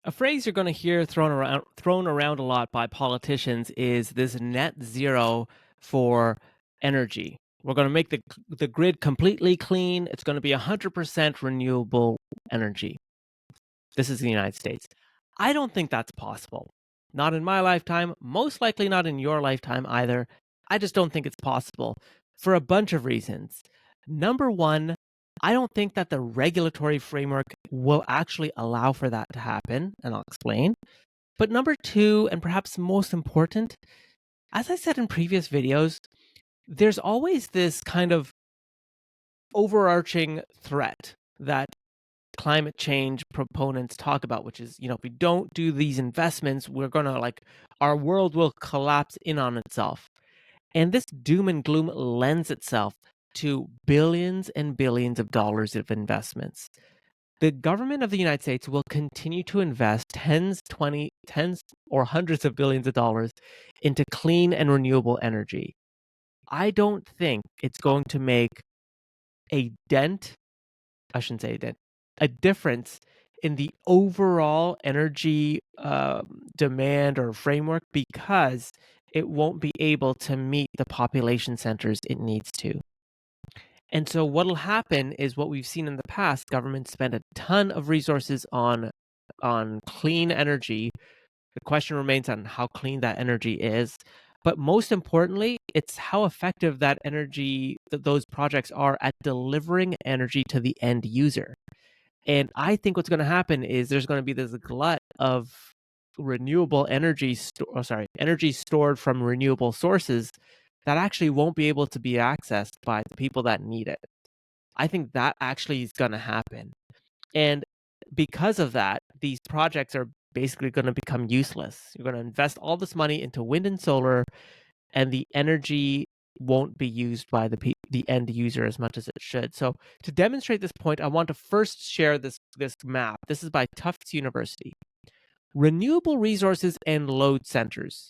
A phrase you're going to hear thrown around a lot by politicians is this net zero for energy. We're going to make the grid completely clean. It's going to be 100% renewable energy. This is the United States. I don't think that's possible. Not in my lifetime, most likely not in your lifetime either. I just don't think it's possible for a bunch of reasons. Number one, I don't think that the regulatory framework will actually allow for that to happen, and I'll explain. But number two, and perhaps most important, as I said in previous videos, there's always this kind of overarching threat that climate change proponents talk about, which is, if we don't do these investments, we're going to our world will collapse in on itself. And this doom and gloom lends itself to billions and billions of dollars of investments. The government of the United States will continue to invest tens or hundreds of billions of dollars into clean and renewable energy. I don't think it's going to make a dent, I shouldn't say a dent, a difference in the overall energy demand or framework because it won't be able to meet the population centers it needs to. And so what'll happen is what we've seen in the past, governments spend a ton of resources on clean energy. The question remains on how clean that energy is. But most importantly, it's how effective that energy, those projects are at delivering energy to the end user. And I think what's going to happen is there's going to be this glut of renewable energy stored from renewable sources that actually won't be able to be accessed by the people that need it. I think that actually is going to happen. And because of that, these projects are basically going to become useless. You're going to invest all this money into wind and solar, and the energy won't be used by the end user as much as it should. So to demonstrate this point, I want to first share this map. This is by Tufts University. Renewable resources and load centers.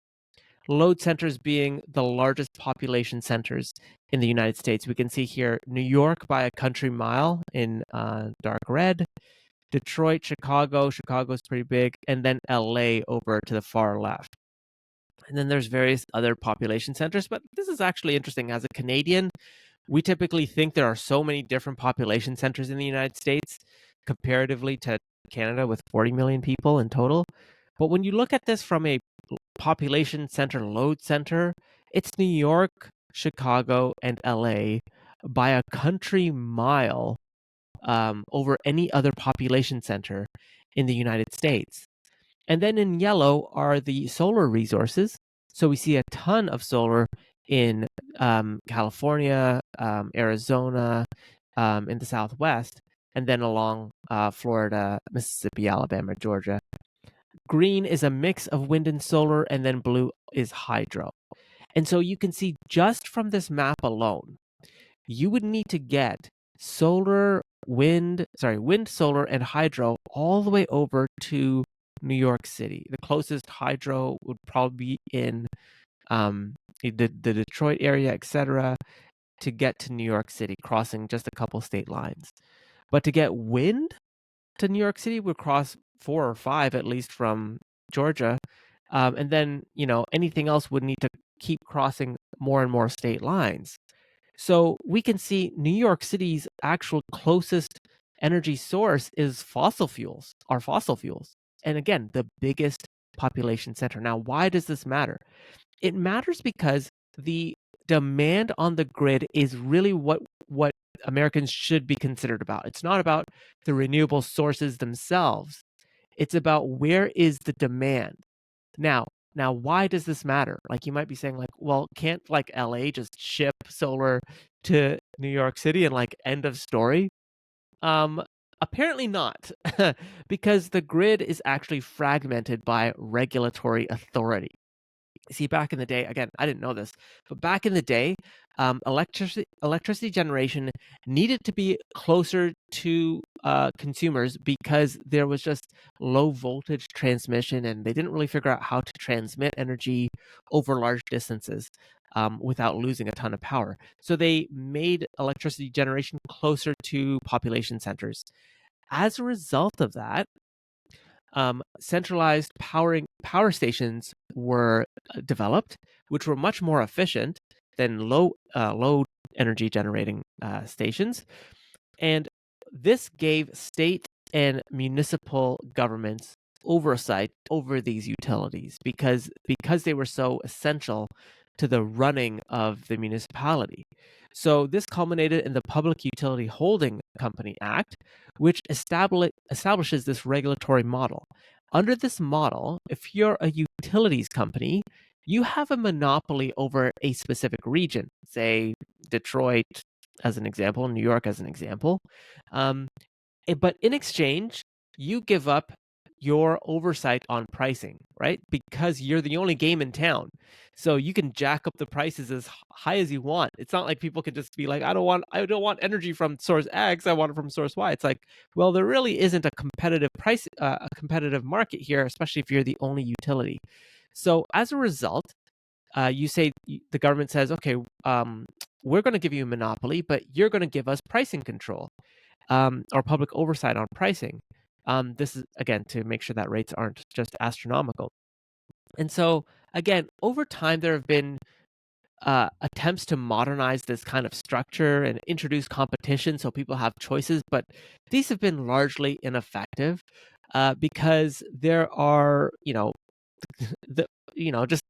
Load centers being the largest population centers in the United States. We can see here New York by a country mile in dark red, Detroit, Chicago's pretty big, and then LA over to the far left. And then there's various other population centers, but this is actually interesting. As a Canadian, we typically think there are so many different population centers in the United States comparatively to Canada with 40 million people in total. But when you look at this from a population center load center, it's New York, Chicago, and LA by a country mile over any other population center in the United States. And then in yellow are the solar resources. So we see a ton of solar in California, Arizona, in the Southwest, and then along Florida, Mississippi, Alabama, Georgia. Green is a mix of wind and solar, and then blue is hydro. And so you can see just from this map alone, you would need to get wind, solar, and hydro all the way over to New York City. The closest hydro would probably be in the Detroit area, etc., to get to New York City, crossing just a couple state lines. But to get wind to New York City would cross 4 or 5 at least from Georgia. And then, anything else would need to keep crossing more and more state lines. So we can see New York City's actual closest energy source is fossil fuels. And again, the biggest population center. Now, why does this matter? It matters because the demand on the grid is really what Americans should be considered about. It's not about the renewable sources themselves. It's about where is the demand. Now, why does this matter? You might be saying well, can't LA just ship solar to New York City and end of story? Apparently not, because the grid is actually fragmented by regulatory authority. See, back in the day, again, I didn't know this, but back in the day, electricity generation needed to be closer to consumers because there was just low voltage transmission, and they didn't really figure out how to transmit energy over large distances without losing a ton of power. So they made electricity generation closer to population centers. As a result of that, centralized power stations were developed, which were much more efficient than low energy generating stations. And this gave state and municipal governments oversight over these utilities because they were so essential to the running of the municipality. So this culminated in the Public Utility Holding Company Act, which establishes this regulatory model. Under this model, if you're a utilities company, you have a monopoly over a specific region, say Detroit as an example, New York as an example. Um, but in exchange, you give up your oversight on pricing, right? Because you're the only game in town. So you can jack up the prices as high as you want. It's not like people can just be like, I don't want energy from source X, I want it from source Y. It's like, well, there really isn't a competitive a competitive market here, especially if you're the only utility. So as a result, the government says, okay, we're going to give you a monopoly, but you're going to give us pricing control, or public oversight on pricing. This is, again, to make sure that rates aren't just astronomical. And so, again, over time, there have been attempts to modernize this kind of structure and introduce competition so people have choices, but these have been largely ineffective because there are, the just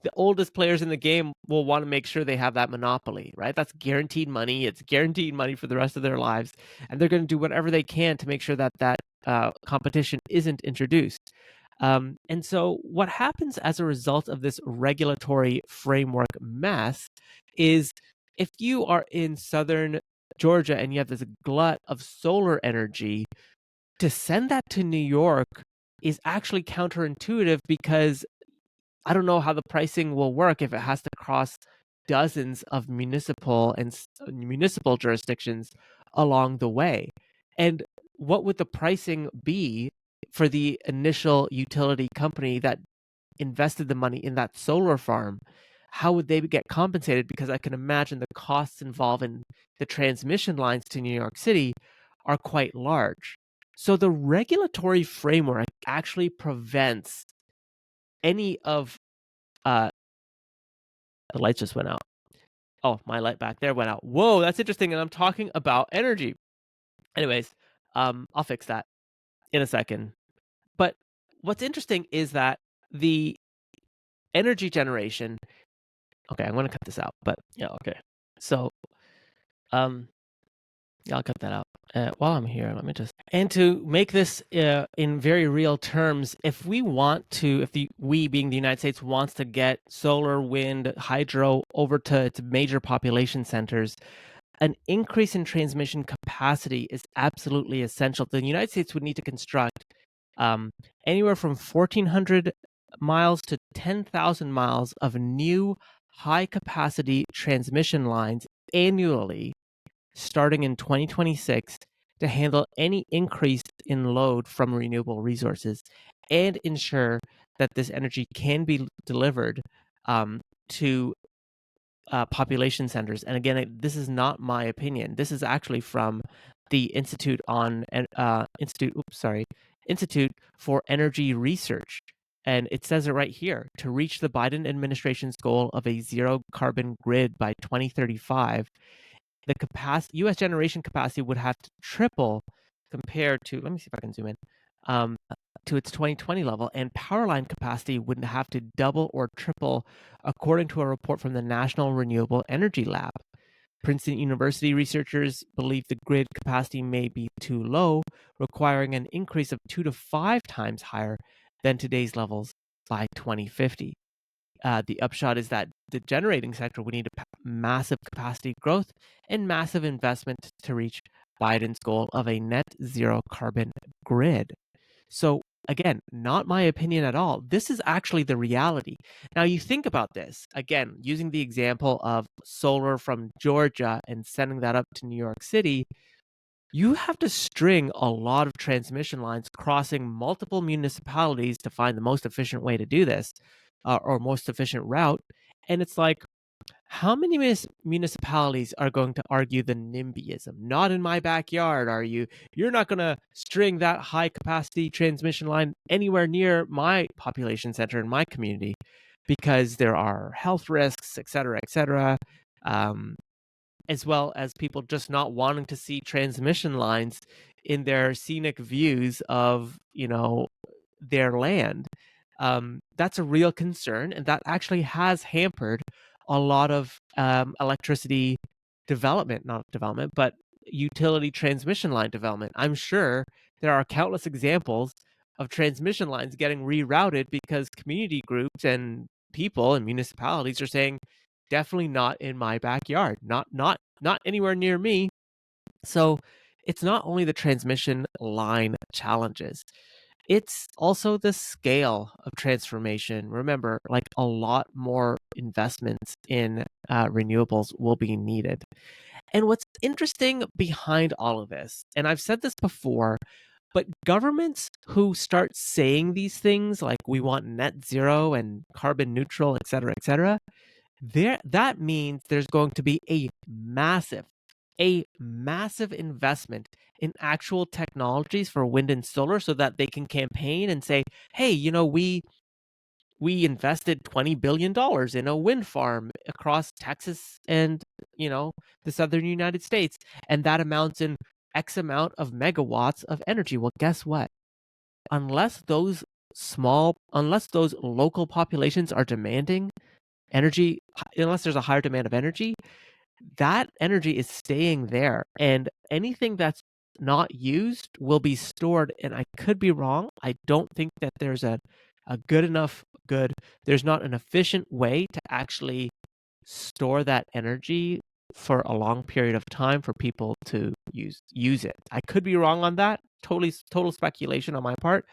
the oldest players in the game will want to make sure they have that monopoly, right? That's guaranteed money. It's guaranteed money for the rest of their lives, and they're going to do whatever they can to make sure that competition isn't introduced. And so, what happens as a result of this regulatory framework mess is, if you are in southern Georgia and you have this glut of solar energy, to send that to New York is actually counterintuitive, because I don't know how the pricing will work if it has to cross dozens of municipal jurisdictions along the way. And what would the pricing be for the initial utility company that invested the money in that solar farm? How would they get compensated? Because I can imagine the costs involved in the transmission lines to New York City are quite large. So the regulatory framework actually prevents any of uh, the lights just went out. Oh, my light back there went out. Whoa, that's interesting. And I'm talking about energy. Anyways, I'll fix that in a second. But what's interesting is that the energy generation. Okay, I'm going to cut this out. But yeah, okay. So, yeah, I'll cut that out. While I'm here, let me just, and to make this in very real terms, if we we being the United States wants to get solar, wind, hydro over to major population centers, an increase in transmission capacity is absolutely essential. The United States would need to construct um, anywhere from 1,400 miles to 10,000 miles of new high capacity transmission lines annually, starting in 2026, to handle any increase in load from renewable resources and ensure that this energy can be delivered to population centers. And again, this is not my opinion. This is actually from the Institute for Energy Research. And it says it right here: to reach the Biden administration's goal of a zero carbon grid by 2035, the U.S. generation capacity would have to triple compared to, let me see if I can zoom in, to its 2020 level, and power line capacity would have to double or triple, according to a report from the National Renewable Energy Lab. Princeton University researchers believe the grid capacity may be too low, requiring an increase of 2 to 5 times higher than today's levels by 2050. The upshot is that the generating sector would need a massive capacity growth and massive investment to reach Biden's goal of a net zero carbon grid. So, again, not my opinion at all. This is actually the reality. Now, you think about this, again, using the example of solar from Georgia and sending that up to New York City. You have to string a lot of transmission lines crossing multiple municipalities to find the most efficient way to do this, or most efficient route. And it's like, How many municipalities are going to argue the NIMBYism? Not in my backyard, are you? You're not going to string that high capacity transmission line anywhere near my population center in my community because there are health risks, et cetera, um, as well as people just not wanting to see transmission lines in their scenic views of, their land. That's a real concern, and that actually has hampered a lot of electricity development, not development, but utility transmission line development. I'm sure there are countless examples of transmission lines getting rerouted because community groups and people and municipalities are saying, definitely not in my backyard, not anywhere near me. So it's not only the transmission line challenges, it's also the scale of transformation. Remember, like a lot more investments in renewables will be needed. And what's interesting behind all of this, and I've said this before, but governments who start saying these things like we want net zero and carbon neutral, et cetera, that means there's going to be a massive investment in actual technologies for wind and solar so that they can campaign and say, hey, we invested $20 billion in a wind farm across Texas and, the southern United States, and that amounts in X amount of megawatts of energy. Well, guess what? Unless those unless those local populations are demanding energy, unless there's a higher demand of energy, that energy is staying there. And anything that's not used will be stored. And I could be wrong. I don't think that there's a there's not an efficient way to actually store that energy for a long period of time for people to use it. I could be wrong on that. Total speculation on my part.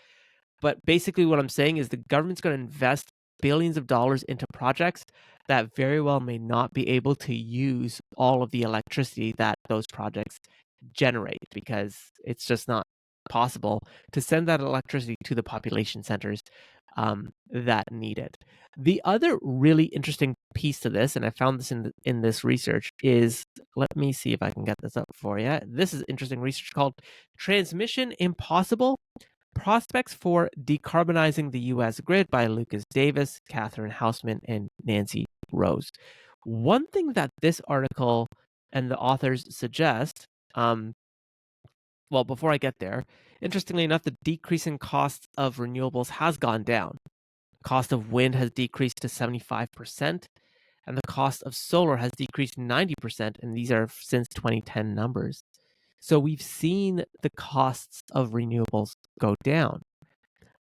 But basically, what I'm saying is the government's going to invest billions of dollars into projects that very well may not be able to use all of the electricity that those projects generate because it's just not possible to send that electricity to the population centers that need it. The other really interesting piece to this, and I found this in this research, is let me see if I can get this up for you. This is interesting research called "Transmission Impossible: Prospects for Decarbonizing the U.S. Grid" by Lucas Davis, Catherine Hausman, and Nancy Rose. One thing that this article and the authors suggest, well, before I get there, interestingly enough, the decrease in costs of renewables has gone down. Cost of wind has decreased to 75%, and the cost of solar has decreased 90%, and these are since 2010 numbers. So we've seen the costs of renewables go down.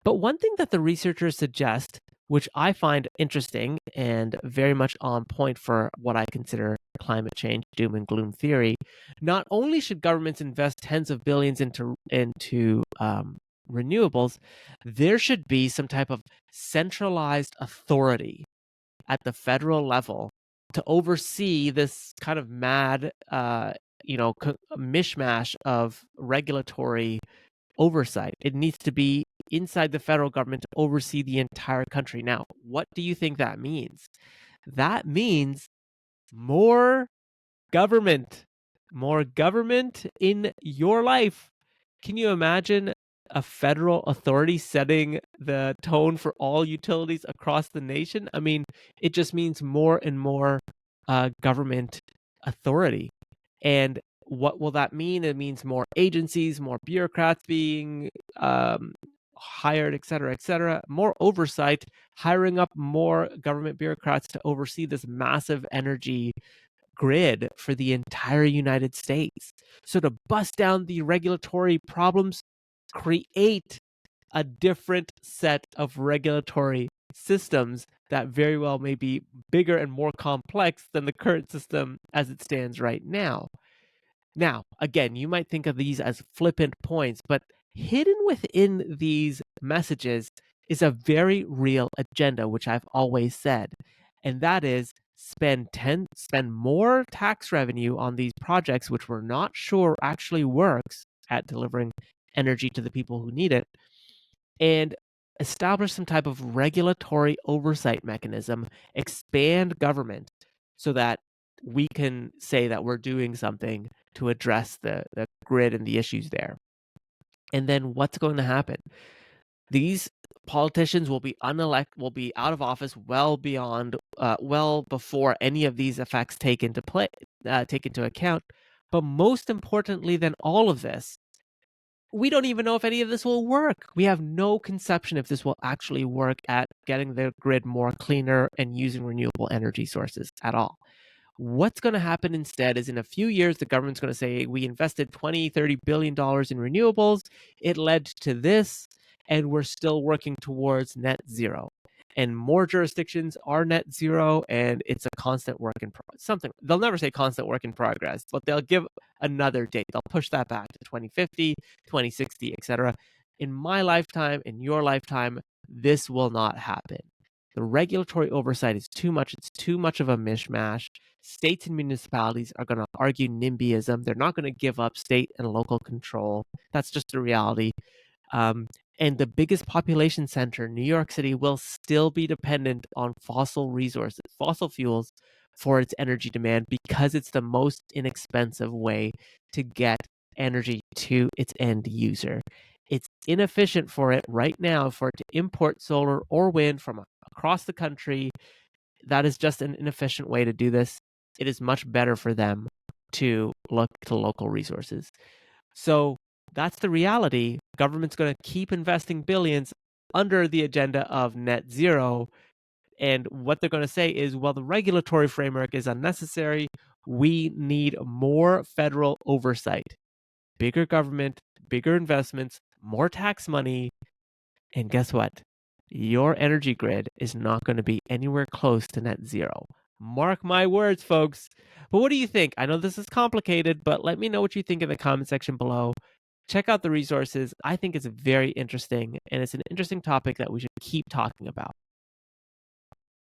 But one thing that the researchers suggest, which I find interesting and very much on point for what I consider climate change doom and gloom theory, not only should governments invest tens of billions into renewables, there should be some type of centralized authority at the federal level to oversee this kind of mad, mishmash of regulatory oversight. It needs to be inside the federal government to oversee the entire country. Now, what do you think that means? That means more government, more government in your life. Can you imagine a federal authority setting the tone for all utilities across the nation? I mean, it just means more and more government authority. And what will that mean? It means more agencies, more bureaucrats being hired, et cetera, more oversight, hiring up more government bureaucrats to oversee this massive energy grid for the entire United States. So to bust down the regulatory problems, create a different set of regulatory systems that very well may be bigger and more complex than the current system as it stands right now. Now, again, you might think of these as flippant points, but hidden within these messages is a very real agenda, which I've always said, and that is spend more tax revenue on these projects which we're not sure actually works at delivering energy to the people who need it, and establish some type of regulatory oversight mechanism, expand government so that we can say that we're doing something to address the grid and the issues there. And then what's going to happen? These politicians will be out of office well before any of these effects take into account. But most importantly than all of this, we don't even know if any of this will work. We have no conception if this will actually work at getting the grid more cleaner and using renewable energy sources at all. What's going to happen instead is in a few years, the government's going to say, we invested 20, $30 billion in renewables. It led to this, and we're still working towards net zero. And more jurisdictions are net zero, and it's a constant work in progress. Something they'll never say constant work in progress, but they'll give another date. They'll push that back to 2050, 2060, etc. In my lifetime, in your lifetime, this will not happen. The regulatory oversight is too much. It's too much of a mishmash. States and municipalities are going to argue NIMBYism. They're not going to give up state and local control. That's just the reality. And the biggest population center, New York City, will still be dependent on fossil resources, fossil fuels for its energy demand because it's the most inexpensive way to get energy to its end user. It's inefficient for it right now for it to import solar or wind from across the country. That is just an inefficient way to do this. It is much better for them to look to local resources. So that's the reality. Government's going to keep investing billions under the agenda of net zero. And what they're going to say is, well, the regulatory framework is unnecessary. We need more federal oversight, bigger government, bigger investments, more tax money. And guess what? Your energy grid is not going to be anywhere close to net zero. Mark my words, folks. But what do you think? I know this is complicated, but let me know what you think in the comment section below. Check out the resources. I think it's very interesting, and it's an interesting topic that we should keep talking about.